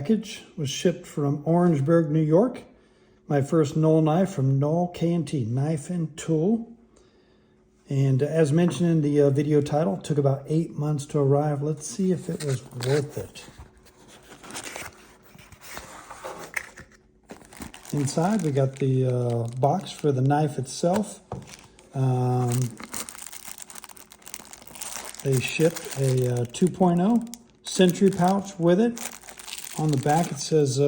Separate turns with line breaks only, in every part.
package was shipped from Orangeburg, New York. My first Null knife from Null K&T Knife and Tool. And as mentioned in the video title, it took about 8 months to arrive. Let's see if it was worth it. Inside, we got the box for the knife itself. They shipped a 2.0 Sentry pouch with it. On the back, it says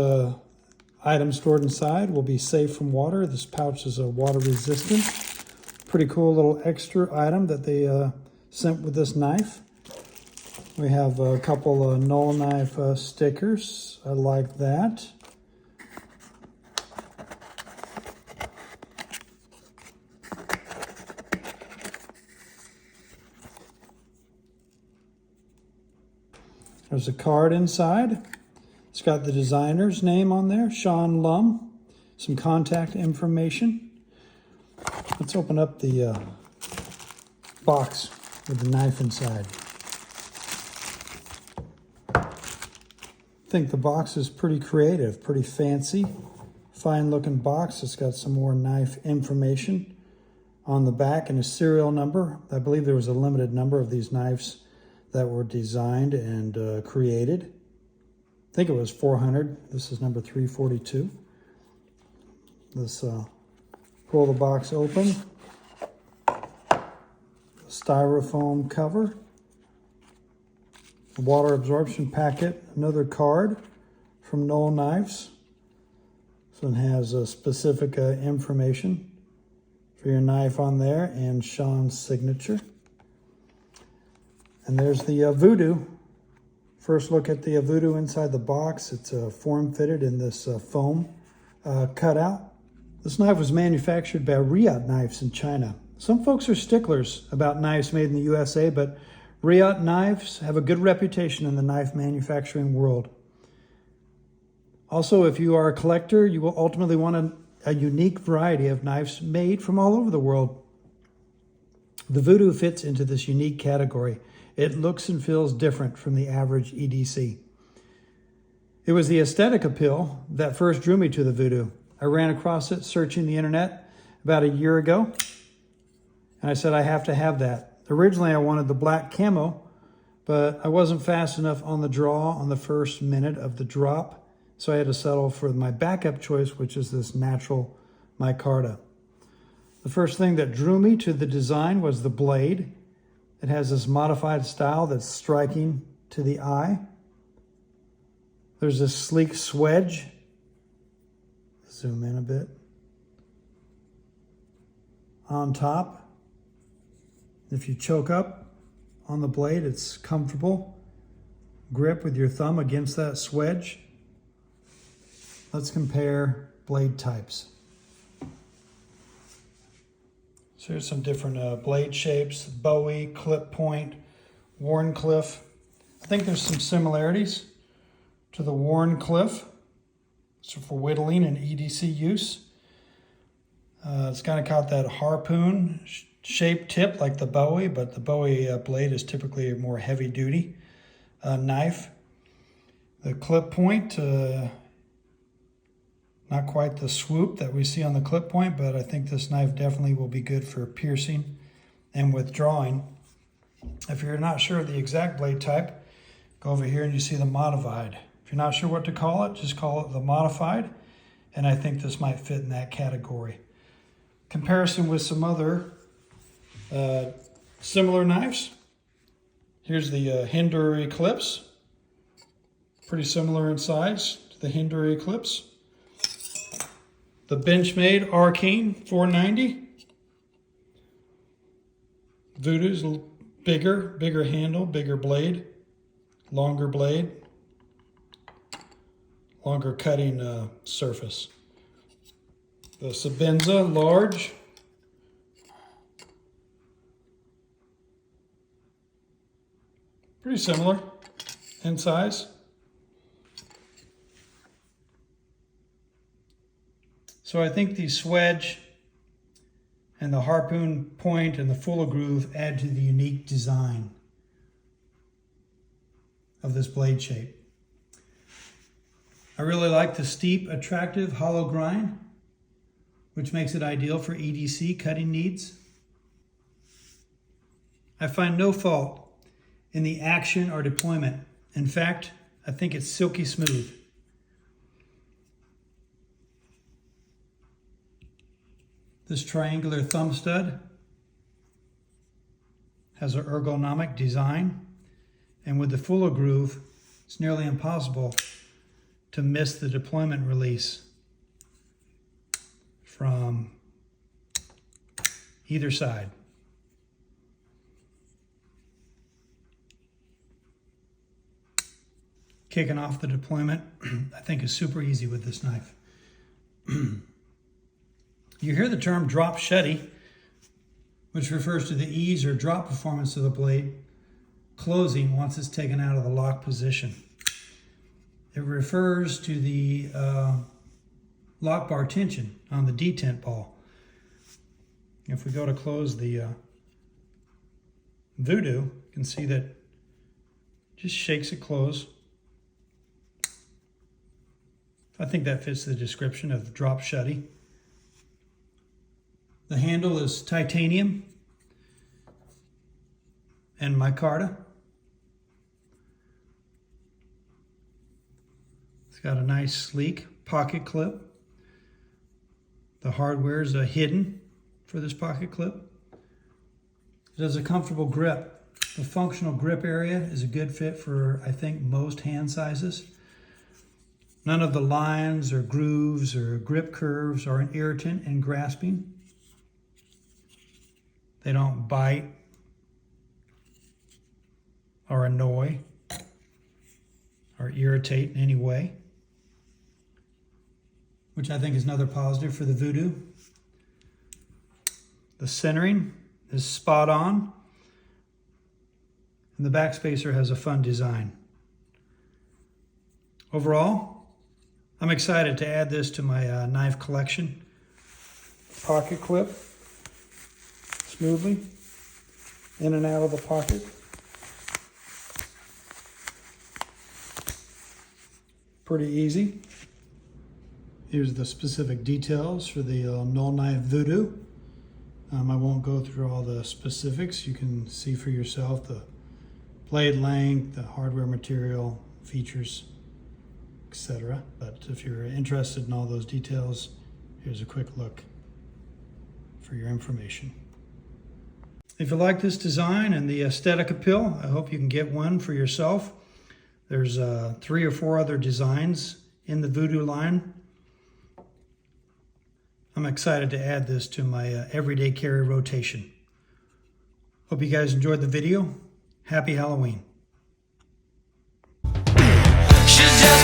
items stored inside will be safe from water. This pouch is water resistant. Pretty cool little extra item that they sent with this knife. We have a couple Null Knife stickers. I like that. There's a card inside. It's got the designer's name on there, Sean Lum. Some contact information. Let's open up the box with the knife inside. I think the box is pretty creative, pretty fancy. Fine looking box. It's got some more knife information on the back and a serial number. I believe there was a limited number of these knives that were designed and created. I think it was 400. This is number 342. Let's pull the box open. Styrofoam cover. Water absorption packet. Another card from Null Knives. This one has specific information for your knife on there and Sean's signature. And there's the Voodoo. First look at the Voodoo inside the box. It's form-fitted in this foam cutout. This knife was manufactured by Riyadh Knives in China. Some folks are sticklers about knives made in the USA, but Riyadh Knives have a good reputation in the knife manufacturing world. Also, if you are a collector, you will ultimately want a unique variety of knives made from all over the world. The Voodoo fits into this unique category. It looks and feels different from the average EDC. It was the aesthetic appeal that first drew me to the Voodoo. I ran across it searching the internet about a year ago, and I said I have to have that. Originally, I wanted the black camo, but I wasn't fast enough on the draw on the first minute of the drop, so I had to settle for my backup choice, which is this natural micarta. The first thing that drew me to the design was the blade. It has this modified style that's striking to the eye. There's this sleek swedge. Zoom in a bit. On top. If you choke up on the blade, it's comfortable. Grip with your thumb against that swedge. Let's compare blade types. So here's some different blade shapes: Bowie, clip point, Wharncliffe. I think there's some similarities to the Wharncliffe. So for whittling and EDC use. It's kind of got that harpoon shaped tip like the Bowie, but the Bowie blade is typically a more heavy duty knife. The clip point, not quite the swoop that we see on the clip point, but I think this knife definitely will be good for piercing and withdrawing. If you're not sure of the exact blade type, go over here and you see the modified. If you're not sure what to call it, just call it the modified, and I think this might fit in that category. Comparison with some other similar knives. Here's the Hindu Eclipse. Pretty similar in size to the Hindu Eclipse. The Benchmade Arcane 490. Voodoo's bigger handle, bigger blade, longer blade, longer cutting surface. The Sabenza large. Pretty similar in size. So I think the swedge and the harpoon point and the full groove add to the unique design of this blade shape. I really like the steep, attractive hollow grind, which makes it ideal for EDC cutting needs. I find no fault in the action or deployment. In fact, I think it's silky smooth. This triangular thumb stud has an ergonomic design, and with the fuller groove, it's nearly impossible to miss the deployment release from either side. Kicking off the deployment, I think, is super easy with this knife. You hear the term drop shetty, which refers to the ease or drop performance of the blade closing once it's taken out of the lock position. It refers to the lock bar tension on the detent ball. If we go to close the Voodoo, you can see that it just shakes it closed. I think that fits the description of the drop shutty. The handle is titanium and micarta. It's got a nice sleek pocket clip. The hardware is hidden for this pocket clip. It has a comfortable grip. The functional grip area is a good fit for, I think, most hand sizes. None of the lines or grooves or grip curves are an irritant in grasping. They don't bite or annoy or irritate in any way, which I think is another positive for the Voodoo. The centering is spot on, and the backspacer has a fun design. Overall, I'm excited to add this to my knife collection. Pocket clip, smoothly in and out of the pocket. Pretty easy. Here's the specific details for the Null Knife Voodoo. I won't go through all the specifics. You can see for yourself the blade length, the hardware material, features, etc. But if you're interested in all those details, here's a quick look for your information. If you like this design and the aesthetic appeal, I hope you can get one for yourself. There's 3 or 4 other designs in the Voodoo line. I'm excited to add this to my everyday carry rotation. Hope you guys enjoyed the video. Happy Halloween. She's just